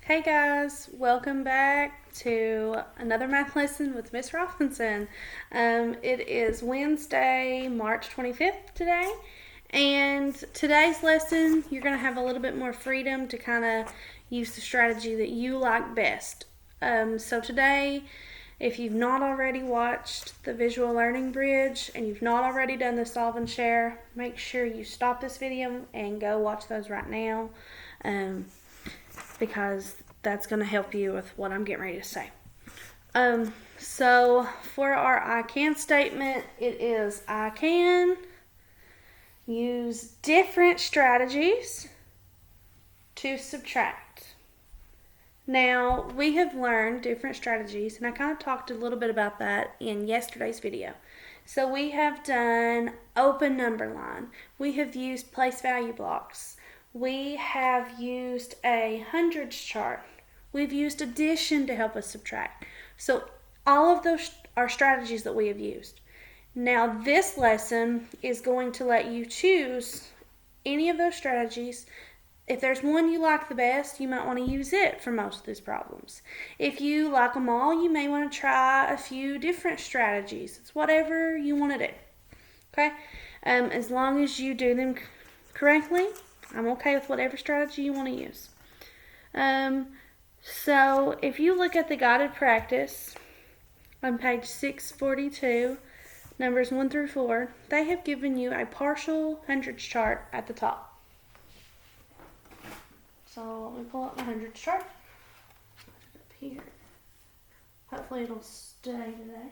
Hey guys, welcome back to another math lesson with Miss Robinson. It is Wednesday, March 25th today, and today's lesson you're going to have a little bit more freedom to kind of use the strategy that you like best. So today, if you've not already watched the visual learning bridge and you've not already done the solve and share, make sure you stop this video and go watch those right now. Because that's going to help you with what I'm getting ready to say. So for our I can statement, it is I can use different strategies to subtract. Now, we have learned different strategies, and I kind of talked a little bit about that in yesterday's video. So we have done open number line. We have used place value blocks. We have used a hundreds chart. We've used addition to help us subtract. So all of those are strategies that we have used. Now this lesson is going to let you choose any of those strategies. If there's one you like the best, you might want to use it for most of these problems. If you like them all, you may want to try a few different strategies. It's whatever you want to do. Okay? As long as you do them correctly, I'm okay with whatever strategy you want to use. So if you look at the guided practice on page 642, numbers 1 through 4, they have given you a partial hundreds chart at the top. So let me pull up my hundreds chart. Put it up here. Hopefully it'll stay today.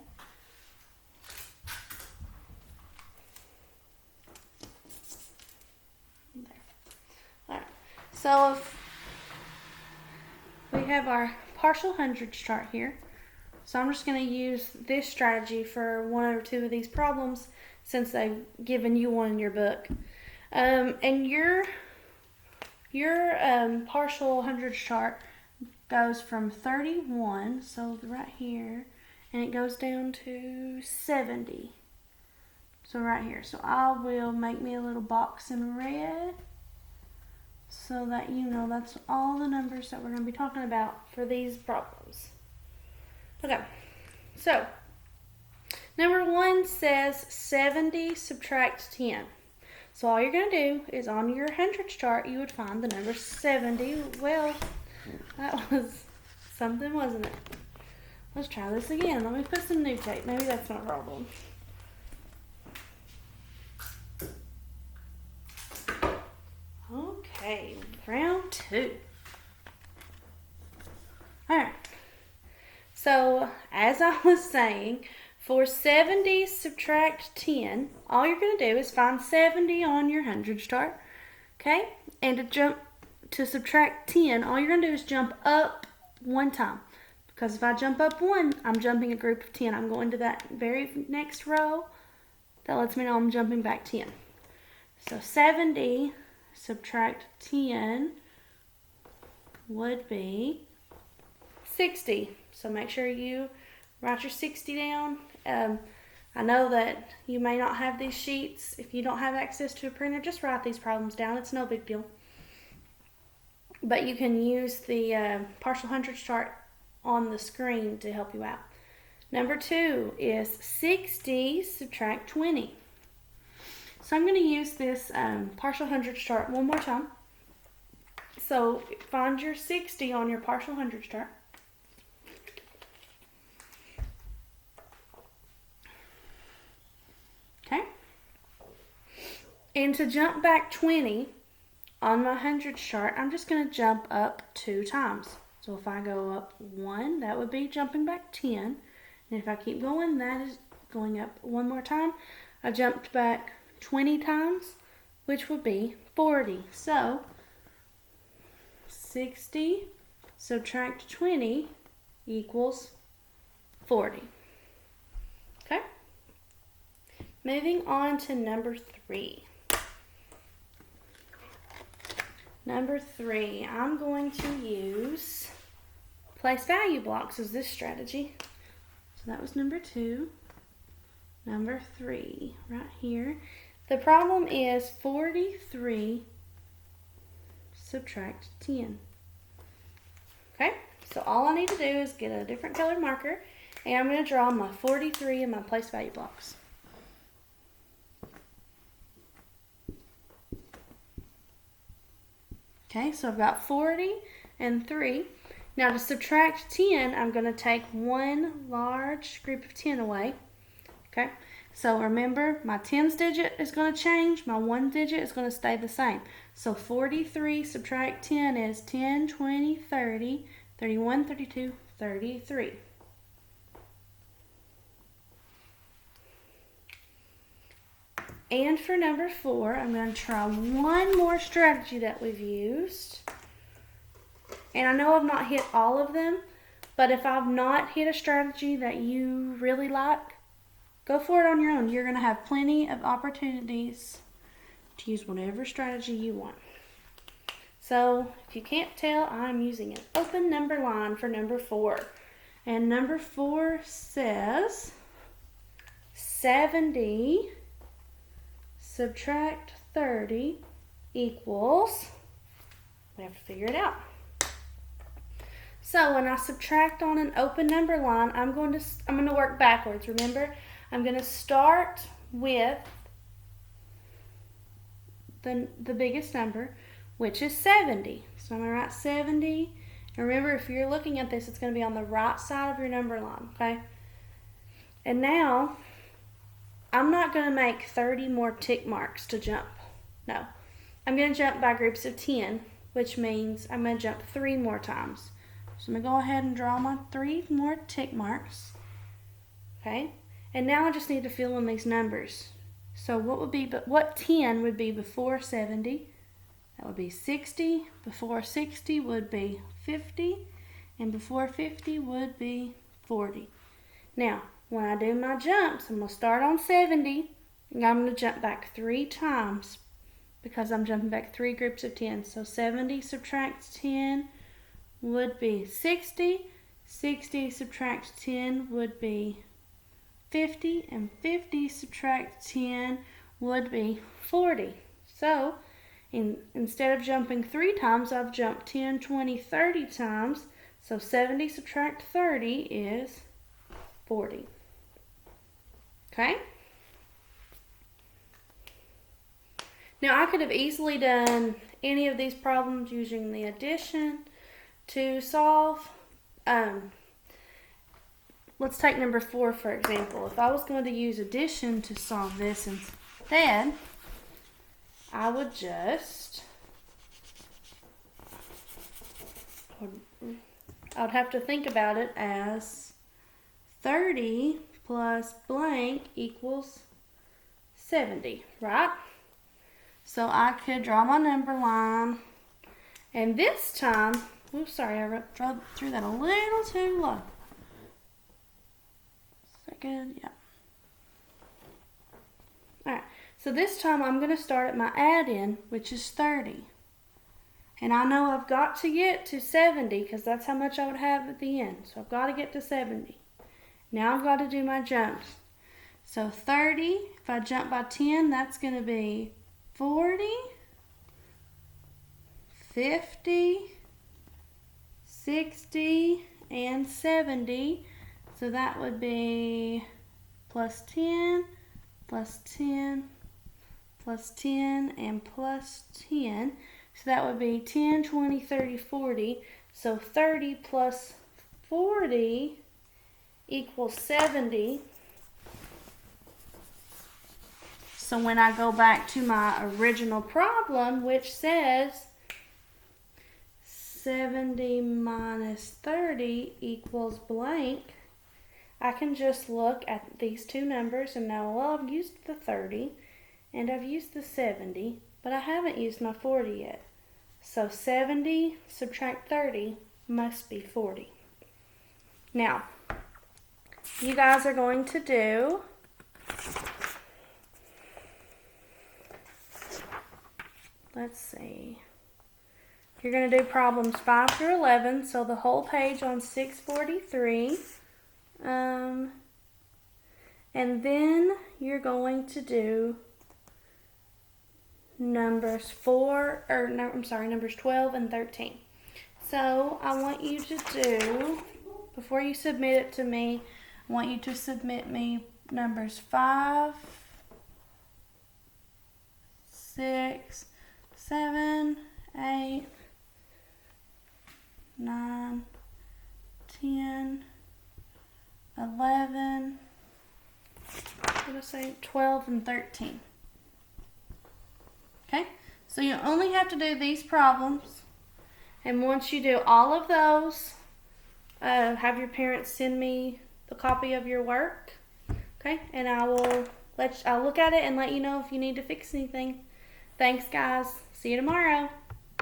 There. Alright. So if we have our partial hundreds chart here. So I'm just going to use this strategy for one or two of these problems since they've given you one in your book. And your partial hundreds chart goes from 31, so right here, and it goes down to 70. So right here. So I will make me a little box in red so that you know that's all the numbers that we're going to be talking about for these problems. Okay, so number 1 says 70 subtract 10. So all you're going to do is on your hundreds chart, you would find the number 70. Well, that was something, wasn't it? Let's try this again. Let me put some new tape. Maybe that's my problem. Okay, round 2. Alright, so as I was saying, for 70 subtract 10, all you're going to do is find 70 on your hundreds chart, okay? And to subtract 10, all you're going to do is jump up one time. Because if I jump up 1, I'm jumping a group of 10. I'm going to that very next row. That lets me know I'm jumping back 10. So 70 subtract 10 would be 60. So make sure you write your 60 down. I know that you may not have these sheets. If you don't have access to a printer, just write these problems down. It's no big deal. But you can use the partial hundreds chart on the screen to help you out. Number 2 is 60 subtract 20. So I'm going to use this partial hundreds chart one more time. So find your 60 on your partial hundreds chart. Okay. And to jump back 20 on my hundreds chart, I'm just going to jump up 2 times. So if I go up 1, that would be jumping back 10. And if I keep going, that is going up one more time. I jumped back 20 times, which would be 40. So 60 subtract 20 equals 40. Okay? Moving on to number 3. Number 3, I'm going to use place value blocks as this strategy. So that was number 2. Number 3, right here. The problem is 43 subtract 10. Okay, so all I need to do is get a different colored marker, and I'm going to draw my 43 and my place value blocks. Okay, so I've got 40 and 3. Now to subtract 10, I'm going to take one large group of 10 away. Okay, so remember, my tens digit is going to change, my one digit is going to stay the same. So 43 subtract 10 is 10, 20, 30, 31, 32, 33. And for number 4, I'm going to try one more strategy that we've used. And I know I've not hit all of them, but if I've not hit a strategy that you really like, go for it on your own. You're going to have plenty of opportunities to use whatever strategy you want. So if you can't tell, I'm using an open number line for number 4. And number 4 says 70 subtract 30 equals, we have to figure it out. So when I subtract on an open number line, I'm going to work backwards. Remember, I'm going to start with the biggest number, which is 70. So I'm going to write 70. And remember, if you're looking at this, it's going to be on the right side of your number line, okay? And now, I'm not going to make 30 more tick marks to jump. No. I'm going to jump by groups of 10, which means I'm going to jump 3 more times. So I'm going to go ahead and draw my 3 more tick marks. Okay? And now I just need to fill in these numbers. So what 10 would be before 70? That would be 60. Before 60 would be 50. And before 50 would be 40. Now, when I do my jumps, I'm going to start on 70. And I'm going to jump back 3 times because I'm jumping back 3 groups of 10. So 70 subtracts 10 would be 60. 60 subtracts 10 would be 50. And 50 subtracts 10 would be 40. So instead of jumping 3 times, I've jumped 10, 20, 30 times. So 70 subtract 30 is 40. Okay? Now I could have easily done any of these problems using the addition to solve. Let's take number 4 for example. If I was going to use addition to solve this instead, I would I'd have to think about it as 30 plus blank equals 70, right? So I could draw my number line, and this time, oops, sorry, I threw that a little too low. Second, yeah. Alright, so this time I'm going to start at my add-in, which is 30. And I know I've got to get to 70 because that's how much I would have at the end. So I've got to get to 70. Now I've got to do my jumps. So 30, if I jump by 10, that's going to be 40, 50, 60, and 70. So that would be plus 10, plus 10, plus 10, and plus 10. So that would be 10, 20, 30, 40. So 30 plus 40 equals 70. So when I go back to my original problem, which says 70 minus 30 equals blank, I can just look at these two numbers and know, well, I've used the 30 and I've used the 70, but I haven't used my 40 yet. So 70 subtract 30 must be 40. Now, you guys are going to do let's see. You're going to do problems 5 through 11, so the whole page on 643. And then you're going to do numbers 12 and 13. So I want you to do, before you submit it to me, I want you to submit me numbers 5, 6, 7, 8, 9, 10, 11, what did I say, 12, and 13. Okay, so you only have to do these problems, and once you do all of those, have your parents send me the copy of your work, okay, and I'll look at it and let you know if you need to fix anything. Thanks, guys. See you tomorrow.